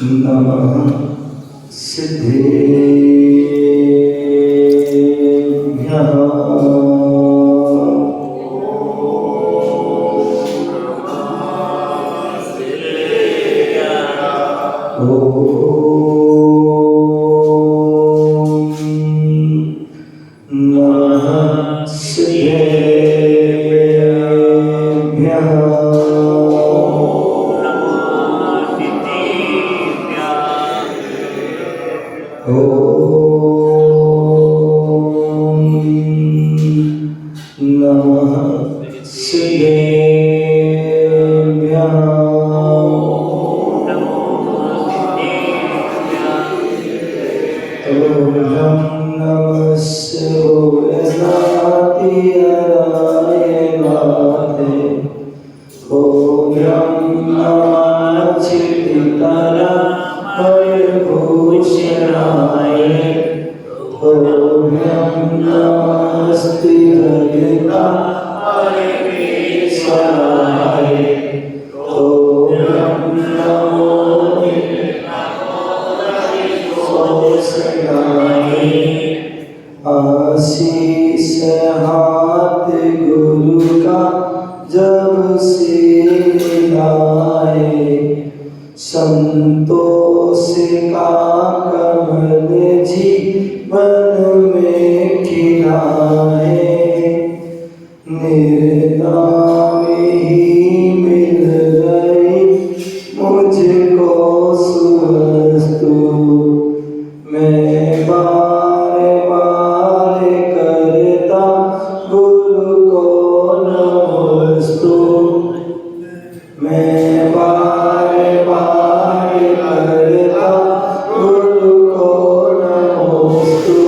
नमः सिद्धेभ्यः। आशीष हाथ गुरु का जब से लाए, संतोष का कमल जीवन में खिलाए। निर्नाम ही मिल गई मुझको सुवस्तु, मैं बार बार करता गुरु को नमस्तु, मैं बार बार करता गुरु को नमस्तु,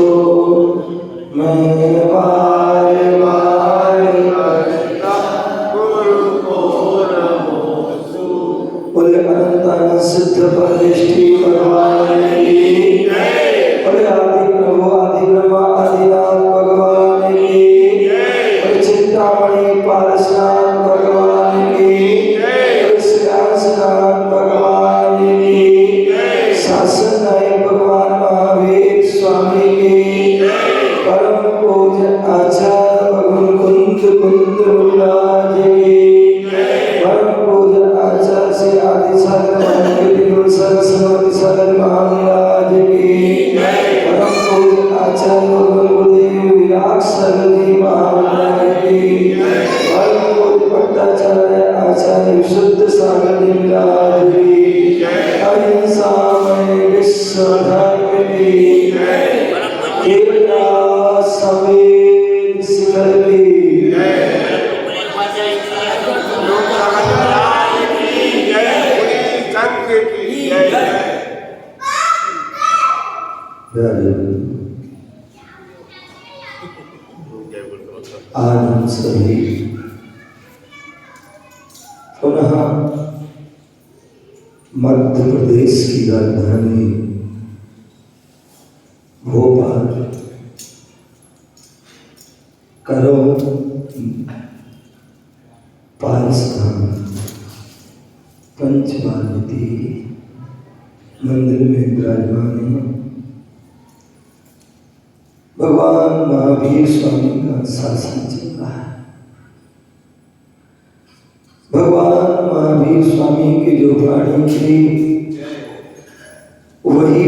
मैं बार बार करता गुरु को नमस्तु। बोले अनंत अनंत सिद्ध प्रतिष्ठी भगवान की जय। बोले आदि प्रभु आदि ब्रह्मा आदिनाथ भगवान की जय। बोले चिंतामणि पारसनाथ भगवान की जय। श्रीनाथ भगवान की जय। शासन नायक भगवान महावीर स्वामी की जय। परम पूज्य आचार्य भगवान कुंद महाराज की जय। परम पूज्य आचार्य श्री आदि सागर महाराज की जय। परम पूज्य आचार्य भगवान गुरुदेव विराट सरदेव महाराज की जय। परम पूज्य भट्टाचार्य आचार्य विशुद्ध सागर महाराज की जय। अहिंसा में विश्व धर्म की जय। एकता समेत शिखर की जय। आज हम सभी पुनः मध्य प्रदेश की राजधानी भोपाल करो पारसधाम पंचपार्वती मंदिर में विराजमान है। भगवान महावीर स्वामी का शासन चल रहा है। भगवान महावीर स्वामी की जो वाणी थी वही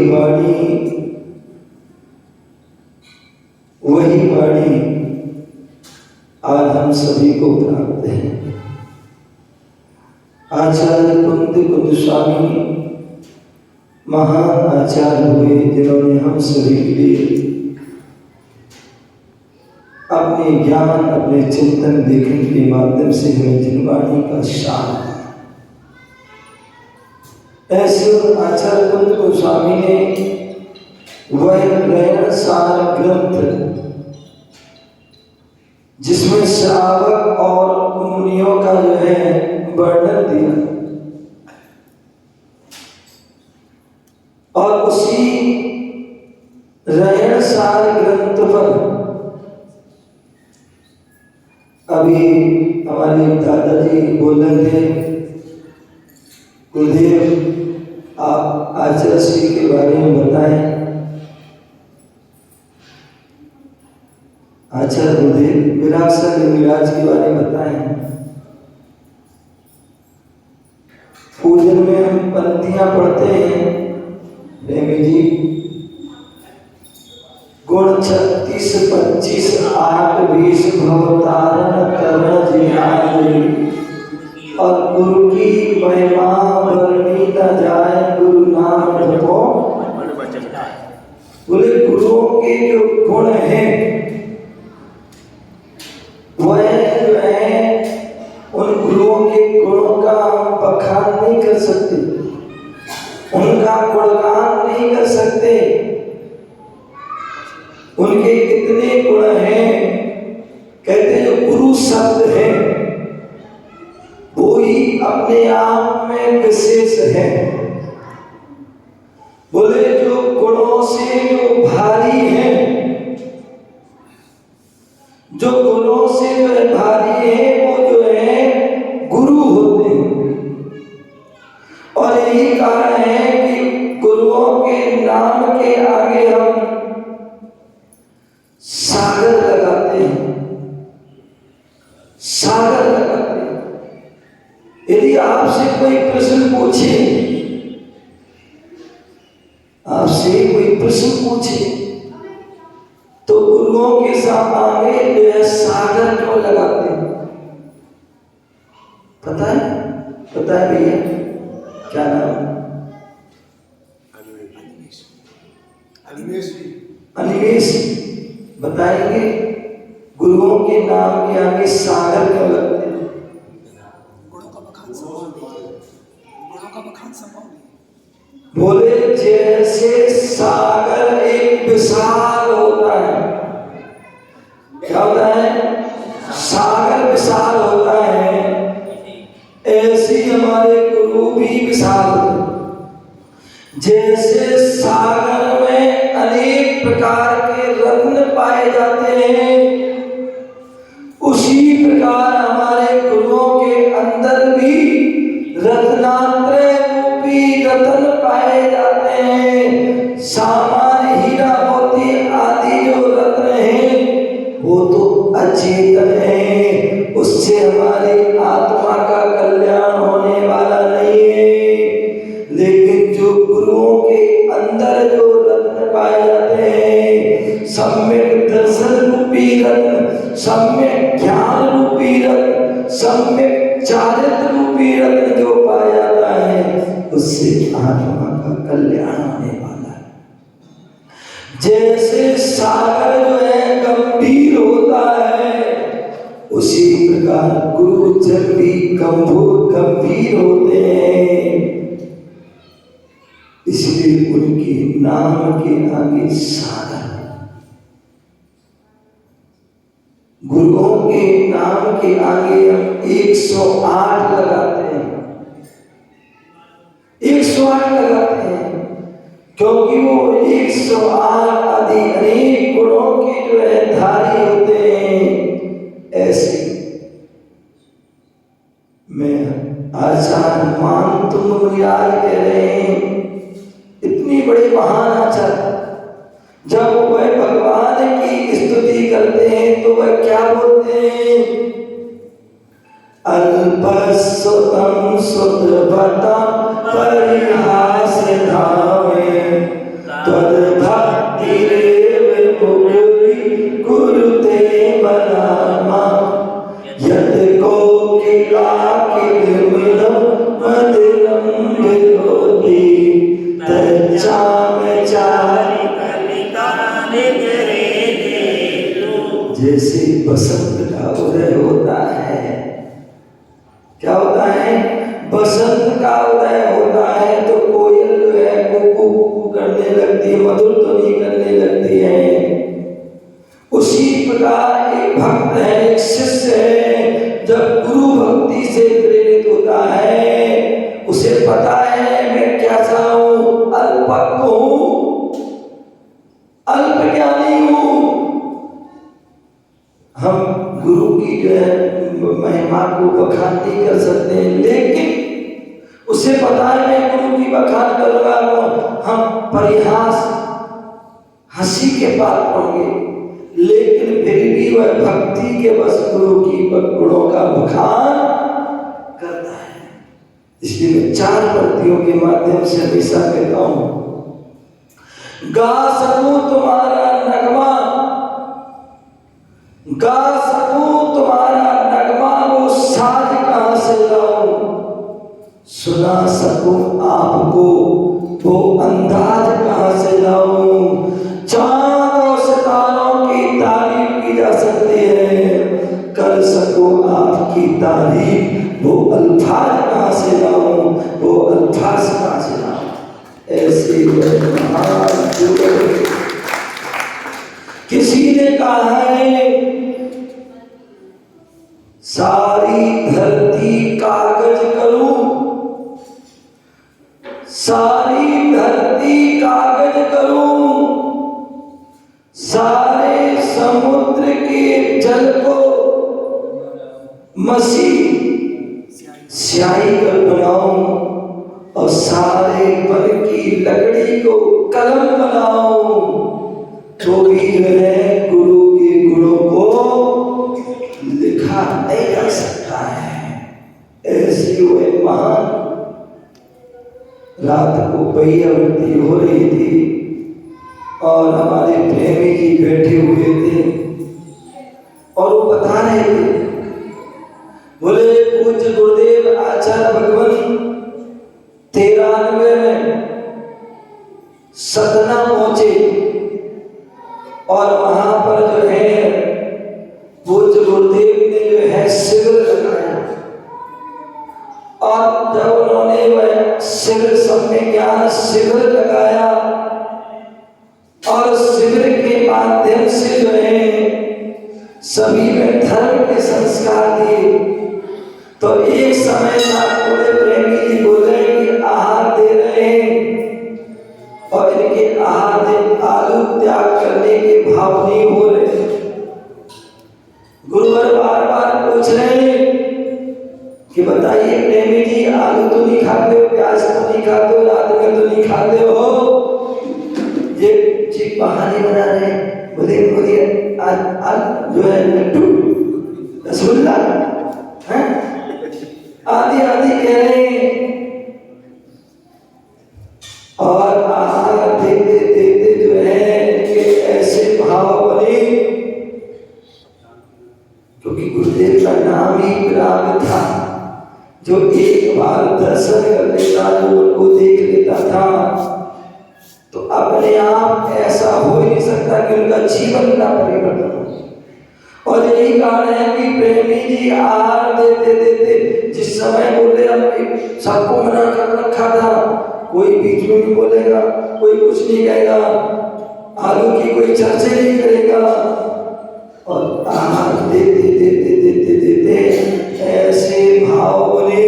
वाणी आज हम सभी को प्राप्त है। आचार्य कुंद स्वामी महान आचार्य हुए, जिन्होंने हम सभी के लिए अपने ज्ञान अपने चिंतन लेखन के माध्यम से हमें जिनवाणी का सार ऐसे आचार्य कुंद गोस्वामी ने वह प्रेरण सार ग्रंथ जिसमें श्रावक और मुनियों का जो है वर्णन दिया, और उसी रहन सार ग्रंथ पर अभी हमारे दादाजी बोल रहे थे, गुरुदेव आप आचार्य श्री के बारे में बताएं। आचार्य गुरुदेव विरासत विराज के बारे में बताएं। पूजन में हम पंक्तियां पढ़ते हैं प्रेमी जी, गुण 36 25 8 20 भवतारण करण जिहाई, और गुरु की महिमा वर्णी न जाए, गुरु नाम जपो। बोले गुरुओं के जो गुण हैं वह जो है, उन गुरुओं के गुणों का हम बखान नहीं कर सकते, उनका गुणगान नहीं कर सकते। उनके कितने गुण हैं, कहते जो गुरु शब्द है वो ही अपने आप में विशेष है। बोले जो गुणों से जो भारी है, जो गुणों से जो है भारी है, वो जो है गुरु होते हैं। और यही कारण है कि गुरुओं के नाम के आगे हम सागर लगाते हैं, सागर लगाते हैं। यदि आपसे कोई प्रश्न पूछे, आपसे कोई प्रश्न पूछे तो गुरुओं के सामने जो है सागर क्यों लगाते हैं? पता है? पता है भैया क्या नाम? अनिमेश बताएंगे गुरुओं के नाम के आगे सागर क्यों लगते हैं? बोले जैसे सागर एक विशाल होता है, क्या होता है? सागर विशाल होता है, ऐसे हमारे गुरु भी विशाल होते हैं। जैसे सागर में अनेक प्रकार के रत्न पाए जाते हैं, उसी प्रकार हमारे गुरुओं के अंदर भी रत्नात्रय रूपी रत्न पाए जाते हैं। सामान्य हीरा मोती आदि जो रत्न हैं वो तो अचेतन है, उससे हमारी आत्मा का कल्याण होने वाला नहीं है। लेकिन जो गुरुओं के अंदर जो रत्न पाए जाते हैं, सम्यक दर्शन रूपी रत्न, सम्यक ज्ञान रूपी रत्न, सम्यक चारित्र रूपी रत्न जो पाया जाता है, उससे आत्मा का कल्याण होने वाला है। जैसे सागर जो है गंभीर होता है, उसी प्रकार गुरु जन भी गंभीर होते हैं। इसलिए उनके नाम के आगे सागर, गुरुओं के नाम के आगे हम 108 लगाते हैं, 108 लगाते हैं, क्योंकि वो 108 आदि अनेक गुणों के जो है धारी होते हैं। ऐसे मैं आचार्य मान तुम मुनिराज कह रहे हैं, इतनी बड़े महान आचार्य, जब वह भगवान की स्तुति करते हैं तो वह क्या बोलते हैं? अल्पसुतम सुतवता परिहास धामे, त्वद्भक्ति रेव मुकुरि कुरुते बलामा, यद कोकिला किलमिदं मदिरं विरोधि, तच्चामचारि कलिका निगरे देतु। जैसे बसंत का उदय होता है, क्या होता है? बसंत का उदय होता है तो कोयल जो है कुकू कुकू करने लगती है, मधुर ध्वनि करने लगती है। उसी प्रकार एक भक्त है, एक शिष्य है, जब गुरु भक्ति से प्रेरित होता है, उसे पता है मैं क्या हूँ, अल्पज्ञ हूँ, अल्प ज्ञानी हूँ। हम गुरु की जो है महिमा को बखान नहीं कर सकते हैं, लेकिन उसे उससे पता है मैं गुरु की बखान करूंगा वो हम परिहास हंसी के पात्र होंगे, लेकिन फिर भी वह भक्ति के बस गुरु की गुणों का बखान करता है। इसलिए मैं 4 पंक्तियों के माध्यम से हमेशा कहता हूं, गा सकूं तुम्हारा नगमा, गा सकूं तुम्हारा नगमा, वो साज कहां से लाऊं, सुना सकूं आपको वो अंदाज कहां से लाऊं। चांद और सितारों की तारीफ की जा सकती है, कर सकूं आपकी तारीफ वो अल्फाज कहां से लाऊं, वो अल्फाज कहां से लाऊं। ऐसी महान किसी ने कहा है सारी धरती कागज करूं, सारी धरती कागज करूं, सारे समुद्र के जल को मसी स्याही कर बनाऊं, और सारे वन की लकड़ी को कलम बनाऊं, तो भी जो है गुरु के गुणों को लिखा नहीं जा सकता है। ऐसी हुए महान रात को पहियावृत्ति हो रही थी और हमारे प्रेमी जी बैठे हुए थे और वो बता रहे थे, बोले पूज्य गुरुदेव आचार्य भगवान 93 में सतना पहुंचे और वहां पर जो है पूज्य गुरुदेव ने जो है शिविर लगाया, और जब उन्होंने वह शिविर सम्य ज्ञान शिविर लगाया और शिविर के माध्यम से जो है सभी में धर्म के संस्कार दिए, तो एक समय था पूरे प्रेमी जी बोले कि आहार दे रहे हैं और इनके आहार में आलू त्याग करने के भाव नहीं हो रहे। गुरुवर बार बार पूछ रहे हैं कि बताइए प्रेमी जी आलू तो नहीं खाते हो, प्याज तो नहीं खाते हो, रात में तो नहीं खाते हो, ये जी बहाने बना रहे हैं। बोले जो है लड्डू रसगुल्ला है आदि आदि कह रहे हैं, और आहार देते देते जो है इनके ऐसे भाव बने, क्योंकि गुरुदेव का नाम ही विराग था, जो एक बार दर्शन कर लेता, जो उनको देख लेता था, तो अपने आप ऐसा हो ही नहीं सकता कि उनका जीवन का परिवर्तन हो। और यही कारण है कि प्रेमी जी आहार देते देते जिस समय बोले हम सबको मना कर रखा था, कोई बीच में नहीं बोलेगा, कोई कुछ नहीं कहेगा, आलू की कोई चर्चा नहीं करेगा, और आहार देते देते देते देते ऐसे भाव बने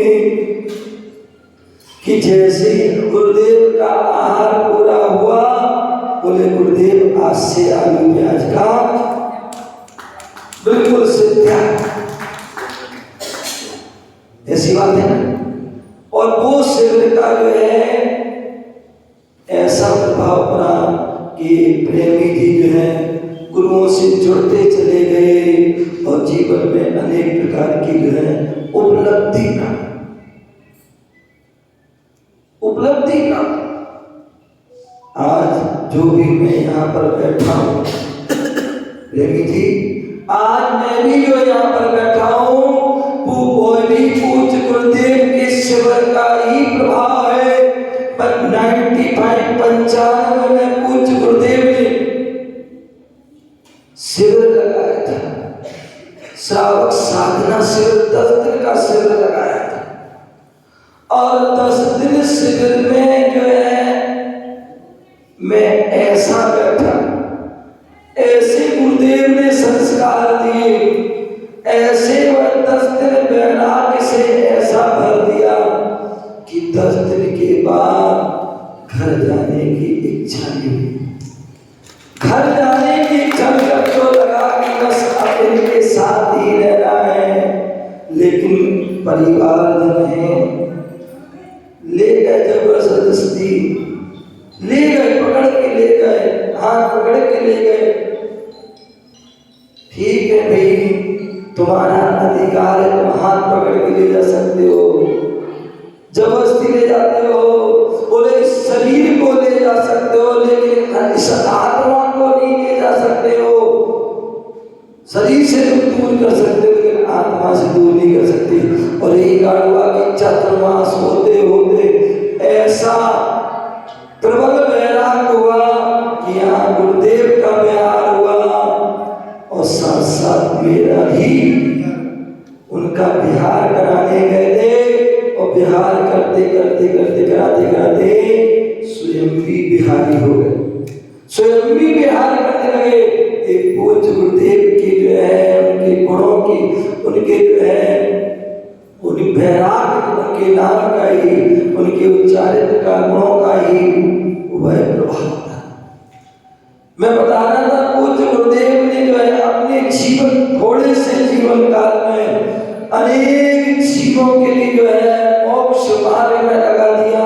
कि जैसे गुरुदेव का आहार पूरा हुआ, बोले गुरुदेव आज से आलू प्याज का बिल्कुल सिद्ध, ऐसी बात है ना। और वो शिविर का जो है ऐसा प्रभाव पड़ा कि प्रेमी जी जो है गुरुओं से जुड़ते चले गए और जीवन में अनेक प्रकार की जो है उपलब्धि का आज जो भी मैं यहाँ पर बैठा हूँ प्रेमी जी, आज मैं भी जो यहाँ पर बैठा हूँ वो भी पूज्य गुरुदेव के शिविर का ही प्रभाव है। पर 95 में पूज्य गुरुदेव ने शिविर लगाया था, श्रावक साधना शिविर 10 दिन का शिविर लगाया था, और 10 दिन शिविर में जो है मैं ऐसा बैठा, ऐसे गुरुदेव ने संस्कार दिए, ऐसे वह 10 दिन वैराग्य से ऐसा भर दिया कि 10 दिन के बाद घर जाने की इच्छा नहीं हुई। घर जाने की इच्छा तो लगा कि बस अब इनके साथ ही रहना है, लेकिन परिवार जन है, ले गए जबरदस्ती, ले गए, पकड़ के ले गए, हाथ पकड़ के ले गए। ठीक है भाई, तुम्हारा अधिकार है, तुम हाथ पकड़ के ले जा सकते हो, जबरदस्ती ले जाते हो। बोले शरीर को ले जा सकते हो, लेकिन इस आत्मा को नहीं ले जा सकते हो। शरीर से तुम दूर कर सकते हो, लेकिन आत्मा से दूर नहीं कर सकते। और यही गाड़ुआ की चतुर्मास होते होते ऐसा प्रबल वैराग हुआ कि यहाँ गुरुदेव का विहार हुआ और साथ साथ मेरा भी उनका विहार कराने गए थे। और विहार करते करते करते कराते कराते स्वयं भी बिहारी हो गए, स्वयं भी विहार करने लगे। एक पूज्य गुरुदेव की जो है उनके गुणों की, उनके जो है उन वैराग, उनके नाम का ही, उनके उच्चारित का गुणों का ही वह प्रभाव था। मैं बता रहा था पूज्य गुरुदेव ने जो है अपने जीवन, थोड़े से जीवन काल में अनेक जीवों के लिए जो है मोक्ष मार्ग में लगा दिया।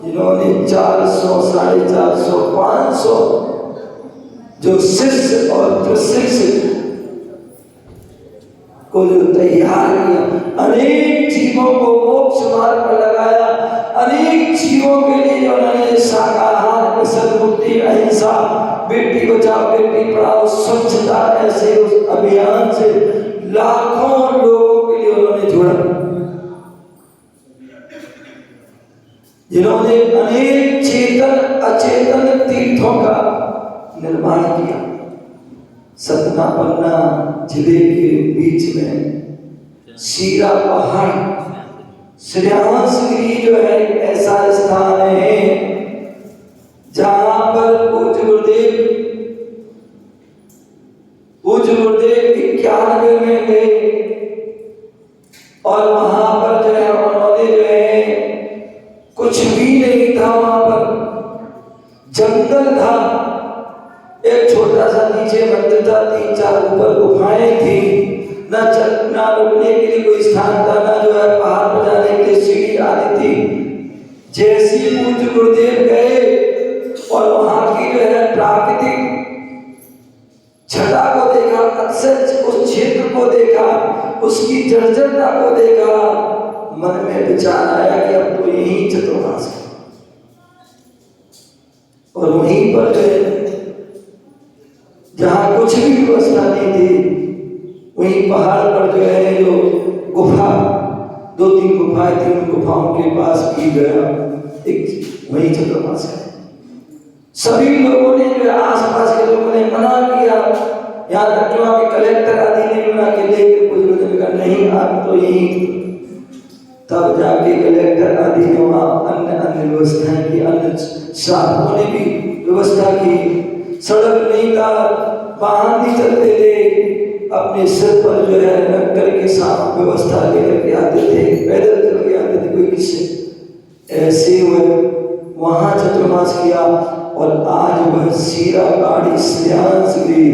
जिन्होंने 400, 450, 500 जो शिष्य और प्रशिक्षित को जो तैयार किया, अनेक जीवों को मोक्ष मार्ग पर लगाया। अनेक जीवों के लिए उन्होंने शाकाहार, सद्बुद्धि, अहिंसा, बेटी बचाओ बेटी पढ़ाओ, स्वच्छता, ऐसे उस अभियान से लाखों लोगों के लिए उन्होंने जोड़ा। जिन्होंने अनेक चेतन अचेतन तीर्थों का निर्माण किया। सतना पन्ना जिले के बीच में सीरा पहाड़, श्रेयांसगिरी जो है ऐसा स्थान है जहां पर पूज्य गुरुदेव 91 में गए और वहां पर जो है उन्होंने जो है कुछ भी नहीं था, वहां पर जंगल था, एक छोटा सा नीचे मंदिर था, 3-4 ऊपर गुफाएं थी, ना रुकने के लिए कोई स्थान था, ना जो है पहाड़ पर जाने के लिए सीढ़ी आती थी। जैसे पूज्य गुरुदेव गए और वहां की जो है प्राकृतिक छटा को देखा, अक्सर उस क्षेत्र को देखा, उसकी जर्जरता को देखा, मन में विचार आया कि अब तो यही चतुर्मास है। और वहीं पर जहां कुछ भी व्यवस्था नहीं थी, वहीं पहाड़ पर जो है जो गुफा, 2-3 गुफाएं थी, उन गुफाओं के पास भी गया, एक वही चतुर्मास है। सभी लोगों ने जो आसपास के लोगों ने मना किया, यहाँ तक कि वहाँ के कलेक्टर आदि ने मना के लेके कुछ लोगों ने नहीं, आप तो यही। तब जाके कलेक्टर आदि ने वहाँ अन्य व्यवस्थाएं की, अन्य शासकों ने भी व्यवस्था की। सड़क नहीं था, वाहन नहीं चलते थे, अपने सिर पर जो है रख करके साफ व्यवस्था लेकर के आते थे, पैदल चल के आते थे, कोई किसी ऐसे हुए वहां चतुर्मास किया। और आज वह सीरा गाड़ी श्रेयांसगिरी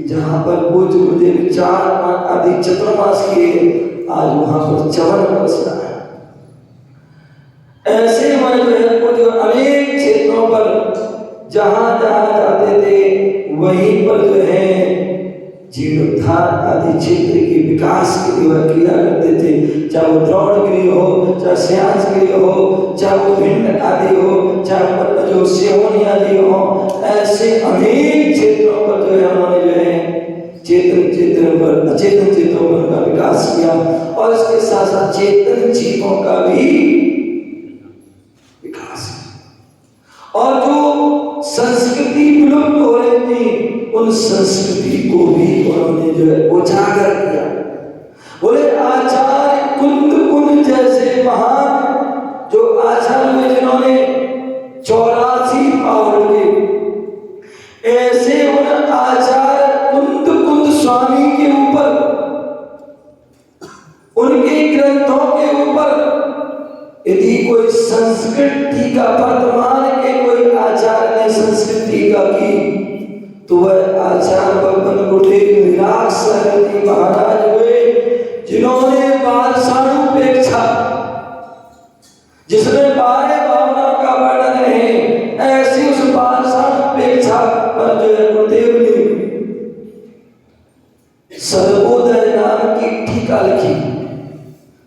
जहां पर पूज्य गुरुदेव 4-5 आदि चतुर्मास किए, आज वहां पर चवन बरस रहा है। ऐसे वह जो है पूज्य अनेक क्षेत्रों पर जहां जहां जाते थे वहीं पर जो है जीर्णोद्धार आदि क्षेत्र के विकास के लिए वह किया करते थे। चाहे वो द्रोणगिरी हो, चाहे श्रेयांसगिरी हो, चाहे वो भिंड आदि हो, चाहे जो सिहोनी आदि हो, ऐसे अनेक क्षेत्रों पर जो है उन्होंने जो है चेतन पर अचेतन चेतनों पर उनका विकास किया। और इसके साथ साथ चेतन जीवों का भी विकास। और जो संस्कृति विलुप्त हो रही थी, उन संस्कृति को भी उन्होंने जो है उजागर किया। बोले आचार्य कुंद जैसे महान जो आचार्य हुए, जिन्होंने 84 पावर के, ऐसे उन आचार्य कुंद स्वामी के ऊपर, उनके ग्रंथों के ऊपर यदि कोई संस्कृत टीका वर्तमान के कोई आचार्य ने संस्कृत टीका की, तो वह आचार्य बब्बन कुटीर विराट सरस्वती महाराज हुए, जिन्होंने बादशाहूपेक्षा, जिसमें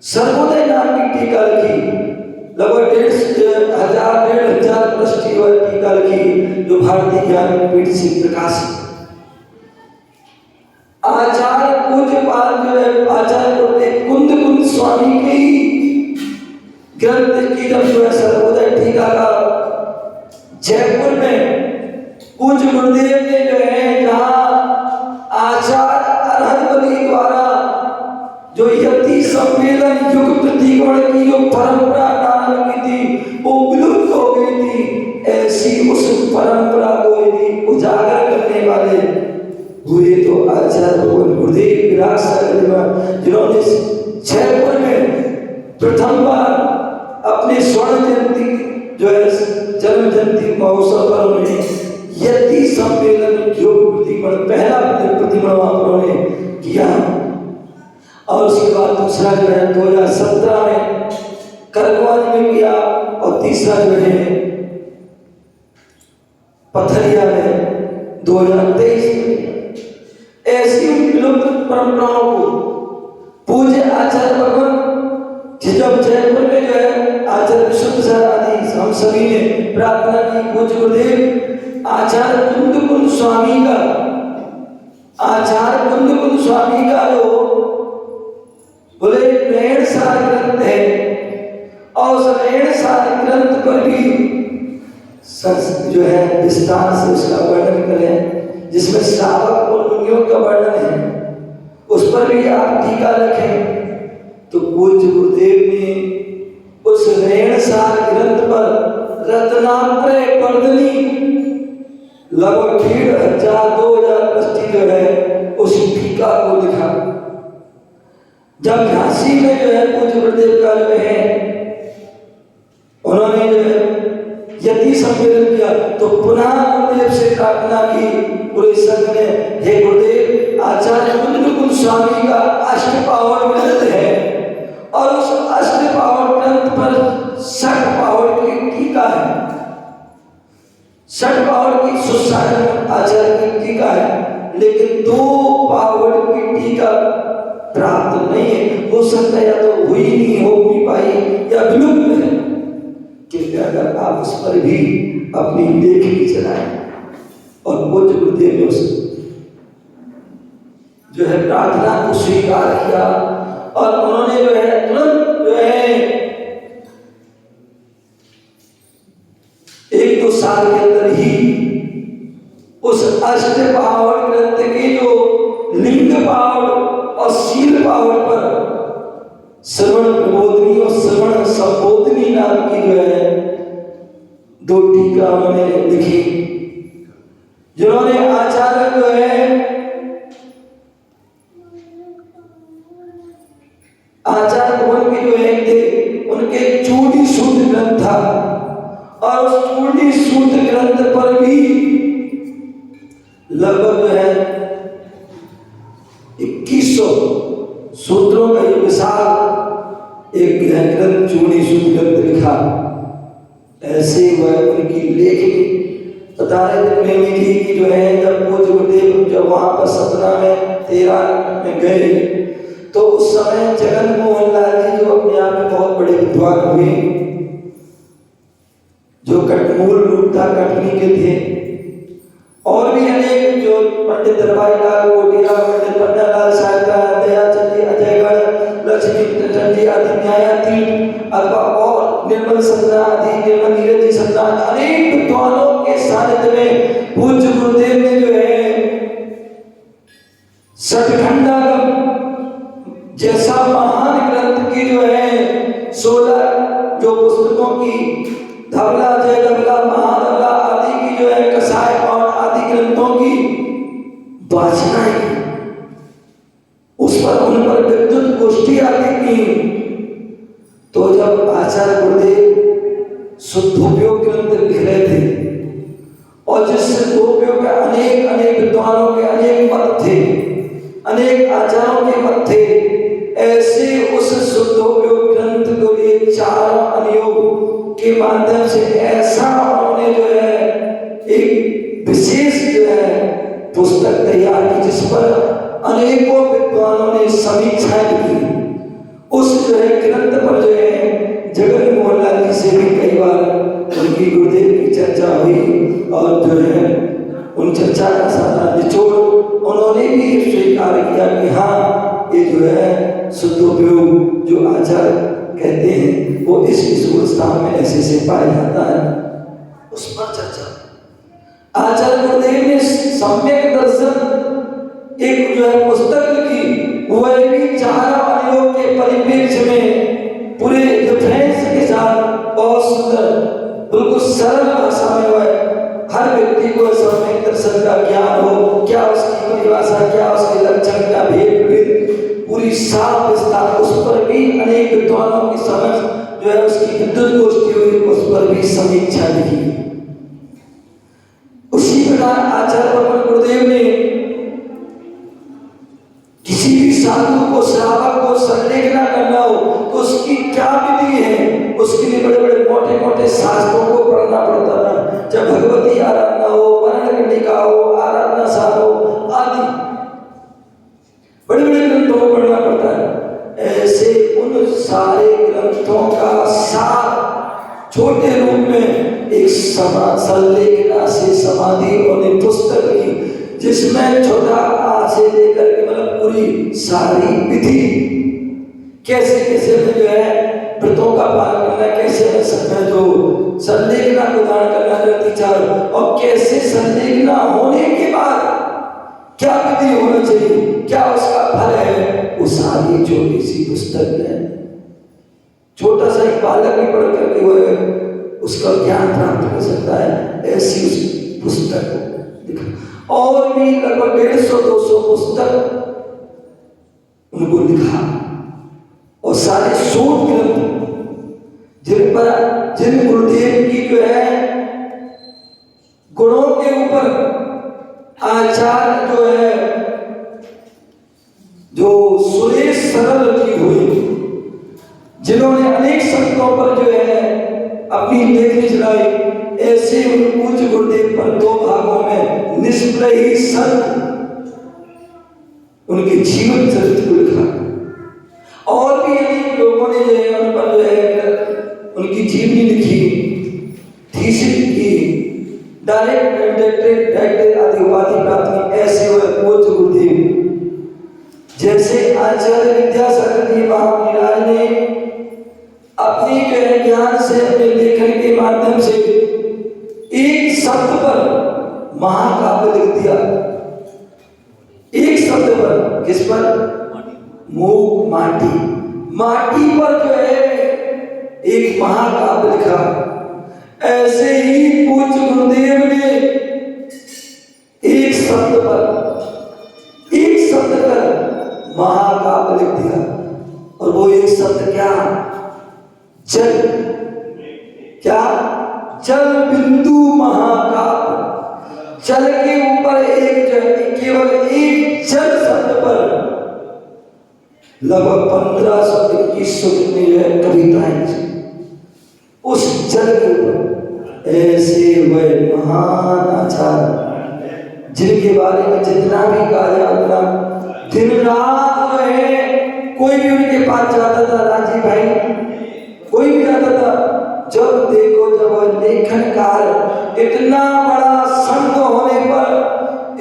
सर्वोदय नाम की टीका लिखी, लगभग 1,500 पृष्ठ की वह टीका लिखी जो भारतीय ज्ञानपीठ से प्रकाशित। आचार्य पूज्यपाल जो है आचार्य गुरुदेव कुंद स्वामी के ग्रंथ की जब जो है सर्वोदय टीका का जयपुर में पूज्य गुरुदेव ने जो है जहाँ आचार्य अरहत बलि द्वारा जो यति सम्मेलन युग प्रतिगमन की जो परंपरा प्रारंभ की थी वो विलुप्त हो गई थी, ऐसी उस परंपरा को यदि उजागर करने वाले हुए तो आचार्य गुरुदेव विराट सागर जिन्होंने जयपुर में प्रथम बार अपने स्वर्ण जयंती जो है जन्म जयंती महोत्सव पर उन्होंने यति सम्मेलन योग प्रतिगमन पहला प्रतिगमन उन्होंने किया। और उसके बाद दूसरा जो है 2017 में करगवाज में किया और तीसरा जो है पथरिया में 2023 में। ऐसी विलुप्त परंपराओं को पूज्य आचार्य भगवान जब जयपुर में जो है आचार्य विशुद्ध सर आदि हम सभी ने प्रार्थना की पूज्य गुरुदेव आचार्य कुंद स्वामी का आचार्य कुंद स्वामी का जो बोले नैण सार ग्रंथ है और उस नैण सार ग्रंथ पर भी जो है विस्तार से उसका वर्णन करें, जिसमें श्रावक और मुनियों का वर्णन है, उस पर भी आप टीका रखें। तो पूज्य गुरुदेव ने उस नैण सार ग्रंथ पर रत्नात्रय वर्णनी लगभग 1,500-2,000 पृष्ठ जो है उस टीका को लिखा। जब झांसी में जो है पूज्य गुरुदेव का जो है उन्होंने जो है यति सम्मेलन किया तो पुनः गुरुदेव से प्रार्थना की पूरे संघ ने, हे गुरुदेव आचार्य कुंद स्वामी का अष्टपावड़ ग्रंथ है और उस अष्टपावड़ ग्रंथ पर 60 पावड़ की टीका है, 60 पावड़ की सुसारण आचार्य की टीका है, लेकिन 2 पावड़ की टीका प्राप्त नहीं है। हो सकता है या तो हुई नहीं हो भी पाई या विलुप्त है, कृपया अगर आप उस पर भी अपनी लेखनी चलाएं। और पूज्य गुरुदेव ने उस जो है प्रार्थना को स्वीकार किया और उन्होंने जो है तुरंत जो है 1-2 साल के अंदर ही उस अष्टपावड़ ग्रंथ के जो लिंग पावड़ और शील पावड़ पर श्रवण प्रबोधनी और श्रवण संबोधनी नाम की जो है 2 टीका उन्होंने लिखी, जिन्होंने आचार्य जो है आचार्य भगवान के जो एक थे उनके चूड़ी सूत्र ग्रंथ था और उस चूड़ी सूत्र ग्रंथ पर भी लगभग जो है 2100 सूत्रों का ये विशाल एक ग्रंथ चूड़ी सूत्र ग्रंथ लिखा। ऐसे वह उनकी लेखनी बता रहे थे प्रेमी जी की जो है जब पूज्य गुरुदेव जब वहां पर सतना में 13 में गए तो उस समय जगन मोहन लाल जी जो अपने आप में बहुत बड़े विद्वान हुए, जो मूल रूप था कटनी के थे, और भी अनेक जो पंडित दरबारी लाल कोटिया, पंडित पन्नालाल साहब, दयाचंद जी, अजयगढ़, लक्ष्मी चंद्र जी आदि, न्यायाधीश अथवा और निर्मल सतना आदि, निर्मल नीरज जी सतना, अनेक विद्वानों के सानिध्य में पूज्य गुरुदेव ने जो है सठखंडागम जैसा महान ग्रंथ की जो है 16 जो पुस्तकों की धवला, जय धवला, महाधवला आदि की जो है कसाय और आदि ग्रंथों की वाचनाएं की, उस पर उन पर विद्युत गोष्ठी आदि की। तो जब आचार्य गुरुदेव शुद्धोपयोग ग्रंथ लिख रहे थे और जिस शुद्धोपयोग में अनेक विद्वानों के अनेक मत थे, अनेक आचार्यों के मत थे, ऐसे उस शुद्धोपयोग ग्रंथ को ये 4 अनुयोग के माध्यम से ऐसा उन्होंने जो है एक विशेष जो है पुस्तक तैयार की जिस पर अनेकों विद्वानों ने समीक्षाएं की उस जो है ग्रंथ पर जो है जगन मोहन लाल जी से भी कई बार उनकी गुरुदेव की चर्चा हुई और जो है उन चर्चा का सारा निचोड़ उन्होंने भी स्वीकार किया कि हाँ ये जो है शुद्धोपयोग जो आचार्य कहते हैं वो इस स्थान में ऐसे से पाया जाता है। उस पर चर्चा आचार्य गुरुदेव ने सम्यक दर्शन एक जो है पुस्तक लिखी, वह भी चार अवयवों के परिप्रेक्ष्य में पूरे डिफरेंस के साथ बहुत सुंदर बिल्कुल सरल भाषा में वह हर व्यक्ति को सम्यक दर्शन का ज्ञान हो, क्या उसकी परिभाषा, क्या उसके लक्षण, क्या भेद पूरी साफ विस्तार, उस पर भी अनेक विद्वानों की समझ जो है उसकी विद्युत गोष्ठी हुई, उस पर भी समीक्षा लिखी। उसी प्रकार आचार्य प्रबल गुरुदेव ने किसी भी साधु को श्रावक को संलेख न करना हो तो उसकी क्या विधि है, उसके लिए बड़े बड़े मोटे मोटे शास्त्रों को पढ़ना पड़ता था। जब भगवती आराधना हो, वर्ण कंडिका हो, आराधना सार हो आदि बड़े बड़े ग्रंथों को पढ़ना पड़ता है। ऐसे उन सारे ग्रंथों का सार छोटे रूप में एक संलेखना से समाधि और पुस्तक की, जिसमें छोटा आ से लेकर के मतलब पूरी सारी विधि कैसे कैसे में जो है व्रतों का पालन करना, कैसे समय जो संलेखना को दान करना प्रतिचार, और कैसे संलेखना होने के बाद क्या विधि होना चाहिए, क्या उसका फल है, वो सारी छोटी सी पुस्तक है। छोटा सा एक बालक भी पढ़ करके वो उसका ज्ञान प्राप्त कर सकता है, ऐसी उस पुस्तक को लिखा। और भी लगभग 150-200 पुस्तक उनको लिखा और सारे शोध ग्रंथ जिन गुरुदेव की जो है गुणों के ऊपर आचार जो है जो सुरेश सरल की हुई, जिन्होंने अनेक संतों पर जो है अपनी लेखनी चलाई, ऐसे उन पूज्य गुरुदेव पर 2 भागों में निष्प्रही संत उनके जीवन चरित्र को लिखा। और भी अनेक लोगों ने जो है उन पर जो है उनकी जीवनी लिखी, थीसिस की, डायरेक्ट आदि उपाधि प्राप्त की। ऐसे हुए पूज्य गुरुदेव जैसे आचार्य विद्यासागर जी महाराज ने अपनी जो है ज्ञान से, अपने लेखन के माध्यम से एक शब्द पर महाकाव्य लिख दिया। एक शब्द पर, किस पर? मूक माटी, माटी पर जो है एक महाकाव्य लिखा। ऐसे ही पूज्य गुरुदेव ने एक शब्द पर महाकाव्य लिख दिया। और वो एक शब्द क्या? जल। क्या? जल बिंदु महाकाव्य। जल के ऊपर केवल एक जल शब्द पर लगभग 1500-2100 कितनी है कविताएं उस जल के ऊपर। ऐसे वह महान आचार्य जिनके बारे में जितना भी कहा जाता, दिन रात जो है कोई भी उनके पास जाता था, राजी भाई कोई भी जाता था, जब देखो जब लेखन कार्य इतना बड़ा संघ होने पर,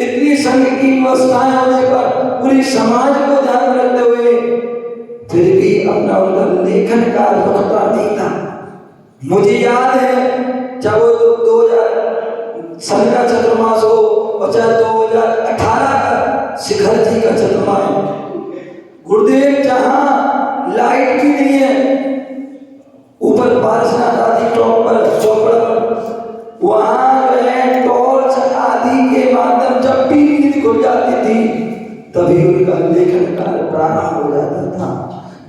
इतनी संघ की व्यवस्थाएं होने पर, पूरी समाज को ध्यान में रखते हुए फिर भी अपना उनका लेखन कार्य रुकता नहीं था। मुझे याद है जब 2000 सन का चतुर्मास हो और चाहे 2018 का शिखर जी का चतुर्मास, गुरुदेव जहां लाइट भी नहीं है, ऊपर पारसनाथ आदि चौपड़ा वहां जो है टॉर्च आदि के माध्यम जब भी नींद खुल जाती थी तभी उनका लेखन कार्य प्रारंभ हो जाता था।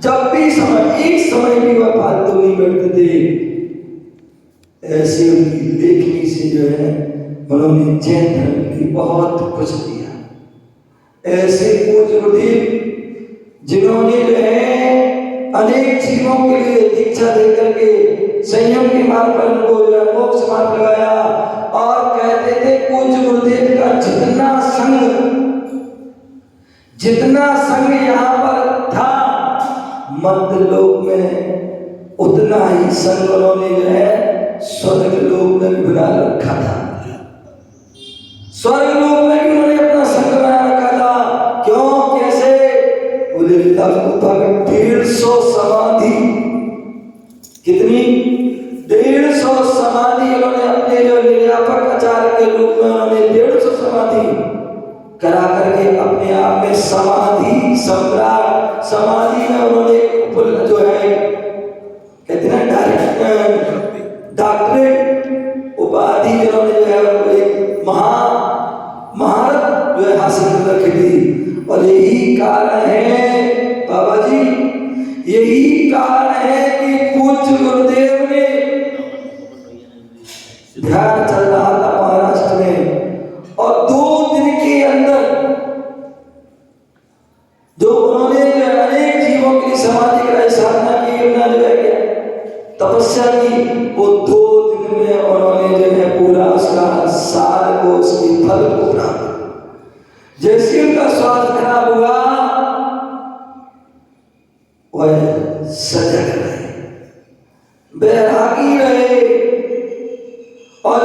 जब भी एक समय भी वह फालतू नहीं बैठते थे। ऐसे उनकी लेखनी से जो है उन्होंने जैन धर्म के लिए बहुत कुछ दिया। ऐसे पूज्य गुरुदेव जिन्होंने जो है अनेक जीवों के लिए दीक्षा देकर के संयम के मार्ग पर उनको जो है मोक्ष मार्ग लगाया। और कहते थे पूज्य गुरुदेव का जितना संग यहाँ पर था, मध्य लोक में उतना ही संग उन्होंने जो है स्वर्ग लोक में भी बना रखा था। स्वर्ग लोक में भी उन्होंने अपना संग बना रखा था। क्यों, कैसे? बोले लगभग 150 समाधि। कितनी? 150 समाधि उन्होंने अपने जो निर्यापक आचार्य के रूप में उन्होंने 150 समाधि करा करके अपने आप में समाधि सम्राट, समाधि में उन्होंने जो है कहते हैं डॉक्टरेट उपाधि उन्होंने जो है एक महारत जो है हासिल कर रखी थी। और यही कारण है बाबा जी, यही कारण है कि पूज्य गुरुदेव ने ध्यान चल रहा था महाराष्ट्र में, और 2 दिन के अंदर जो उन्होंने अनेक जीवों की समाधि कराई, साधना की, अपना जो है तपस्या की, वो 2 दिन में उन्होंने जो है पूरा उसका सार को, उसके फल को प्राप्त। जैसे उनका स्वास्थ्य खराब हुआ, वह सजग रहे, बैरागी रहे, और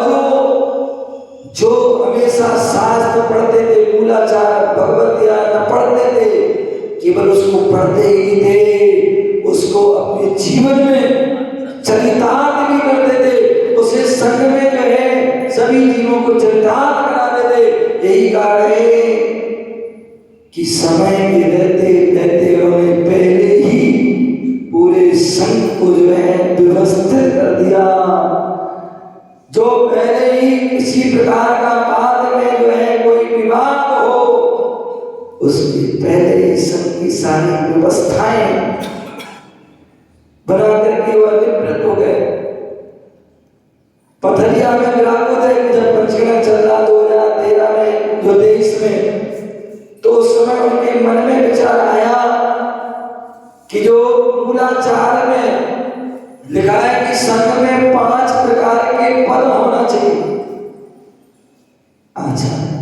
जो हमेशा शास्त्र पढ़ते थे, मूलाचार भगवत ज्ञान पढ़ते थे, केवल उसको पढ़ते ही थे, उसको अपने जीवन में चरितार्थ भी करते थे, उसे संग में जो है सभी जीवों को चरितार्थ कराते थे। यही कारण है कि समय में रहते रहते उन्होंने पहले ही पूरे संघ को जो है व्यवस्थित कर दिया। जो पहले ही किसी प्रकार का बाद में जो है कोई विवाद हो, उसके पहले ही संघ की सारी व्यवस्थाएं बना करके वह निवृत्त हो गए। पथरिया में विरागत है, जब पंचकर्म चल रहा 2013 में जो देश में, तो उस समय उनके मन में विचार आया कि जो मूलाचार में लिखा है कि संघ में 5 प्रकार के पद होना चाहिए, आचार्य,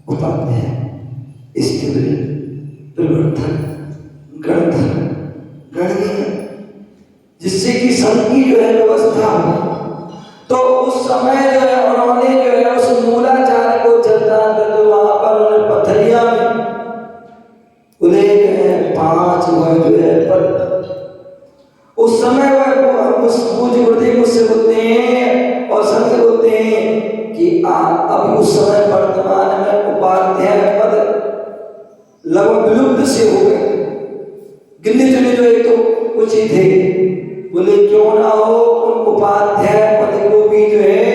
उपाध्याय, स्थिर, प्रवर्तक, गणधर, गणनीय, जिससे कि संघ की जो है व्यवस्था हो। तो उस समय जो है उन्होंने जो है उस मूलाचार को चलता करते वहां पर उन्होंने पथरिया में उन्हें जो है 5 जो है पद। उस समय वह पूज्य गुरुदेव मुझसे बोलते हैं और संत बोलते हैं कि अब उस समय वर्तमान में उपाध्याय पद लगभग विलुप्त से हो गए, गिनने चुने जो एक तो कुछ ही थे। बोले क्यों ना हो, उन उपाध्याय पद को भी जो है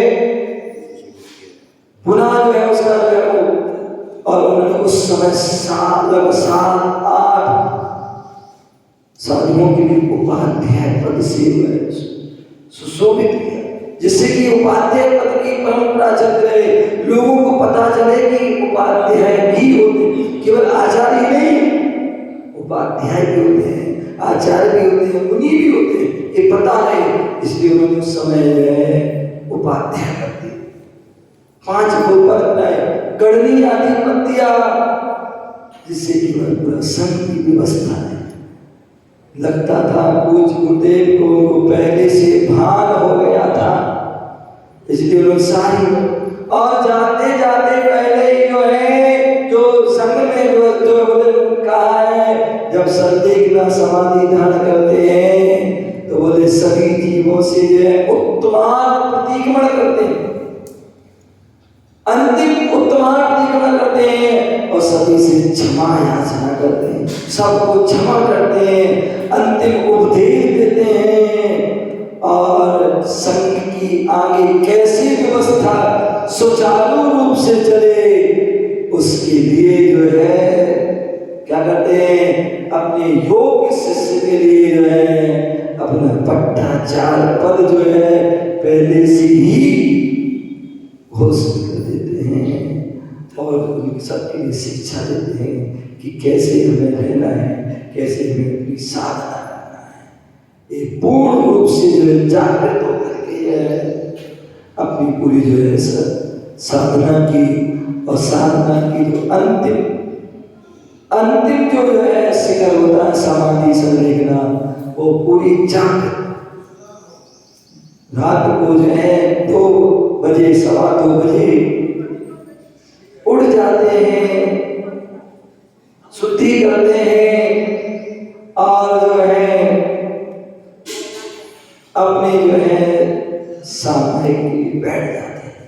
पुनः जो है उसका जो है वो, और उन्होंने उस समय 7-8 साधुओं के लिए उपाध्याय पद से सुशोभित किया, जिससे कि उपाध्याय पद की परंपरा चल रहे, लोगों को पता चले कि उपाध्याय भी होते, केवल आचार्य नहीं, उपाध्याय भी होते हैं, आचार्य भी होते हैं, मुनि भी होते हैं, ये पता नहीं। इसलिए उन्होंने उस समय जो है उपाध्याय कर दिए, 5 पद बनाए, गणनीय आदि पद दिया, जिससे कि वह पूरा संघ की व्यवस्था है। लगता था पूज्य गुरुदेव को उनको पहले से भान हो गया था, इसलिए लोग सारी, और जाते जाते पहले ही जो है जो संघ में जो कहा है, जब संदिग्ध समाधि धारण करते हैं तो बोले सभी जीवों से जो है उत्तमान प्रतिक्रमण करते हैं, अंतिम उत्तमान प्रतिक्रमण करते हैं, और सभी से क्षमा याचना करते हैं, सबको क्षमा करते हैं, अंतिम उपदेश देते हैं, और संघ की आगे कैसी व्यवस्था सुचारू रूप से चले उसके लिए जो है क्या करते हैं, अपने योग्य शिष्य के लिए जो है अपना पट्टाचार पद जो है पहले से ही घोषित कर देते हैं, और उनके सबके लिए शिक्षा देते हैं कि कैसे हमें रहना है, कैसे हमें अपनी साधना करना है। ये पूर्ण रूप से जो है जागृत होकर के अपनी पूरी जो है साधना की, और साधना की जो अंतिम अंतिम जो है शिखर होता है समाधि संलेखना, वो पूरी चांद रात को जो है 2 बजे 2:15 बजे उड़ जाते हैं, शुद्धि करते हैं और जो है अपने जो है साधना के लिए बैठ जाते हैं,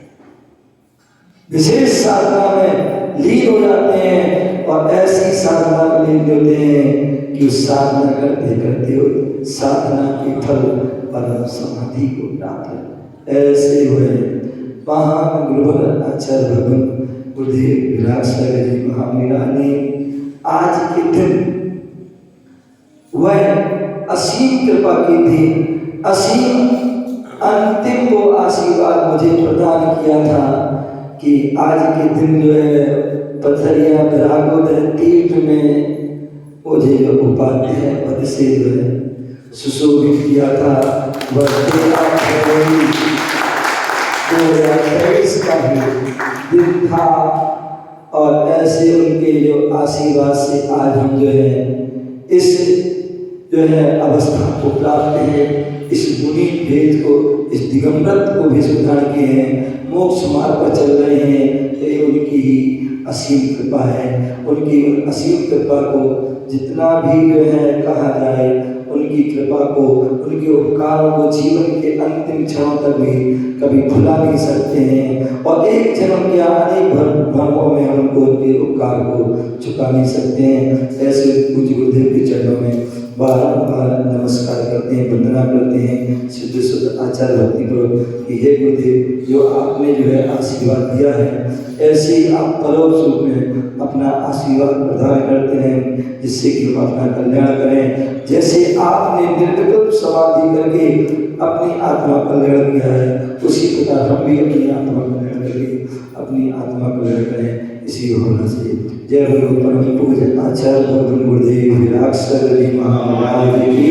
विशेष साधना में लीन हो जाते हैं। और ऐसी साधना में लीन होते हैं कि उस साधना करते करते हो साधना के फल परम समाधि को प्राप्त। ऐसे हुए महान गुरुवर आचार्य भगवान गुरुदेव विराट सागर जी महावीरा ने आज के दिन वह असीम कृपा की थी, असीम अंतिम वो आशीर्वाद मुझे प्रदान किया था कि आज के दिन जो है पथरिया विरागोदय तीर्थ में मुझे जो उपाध्याय पद से जो है सुशोभित किया था, वह 2023 का ही दिन था। और ऐसे उनके जो आशीर्वाद से आज हम जो है इस जो है अवस्था को प्राप्त है, इस मुनि भेद को, इस दिगंबरत को भी सुधार किए हैं, मोक्ष मार्ग पर चल रहे हैं। ये उनकी ही असीम कृपा है। उनकी असीम कृपा को जितना भी जो है कहा जाए, उनकी कृपा को, उनके उपकारों को जीवन के अंतिम क्षणों तक भी कभी भुला नहीं सकते हैं। और एक जन्म क्या अनेक भर्मों में हम उनको उनके उपकार को चुका नहीं सकते हैं। ऐसे पूज्य गुरुदेव के चरणों में बार बार नमस्कार करते हैं, वंदना करते हैं शुद्ध शुद्ध आचार्य भक्ति पूर्वक कि हे गुरुदेव, जो आपने जो है आशीर्वाद दिया है, ऐसे ही आप परोक्ष रूप में अपना आशीर्वाद प्रदान करते हैं, जिससे कि हम अपना कल्याण करें। जैसे आपने निर्विकल्प समाधि करके अपनी आत्मा कल्याण किया है, उसी प्रकार हम भी अपनी आत्मा कल्याण करके अपनी आत्मा कल्याण करें, इसी भावना से। जय गुरु परम पूज्य आचार्य भगवान गुरुदेव विराट सागर जी महाराज की।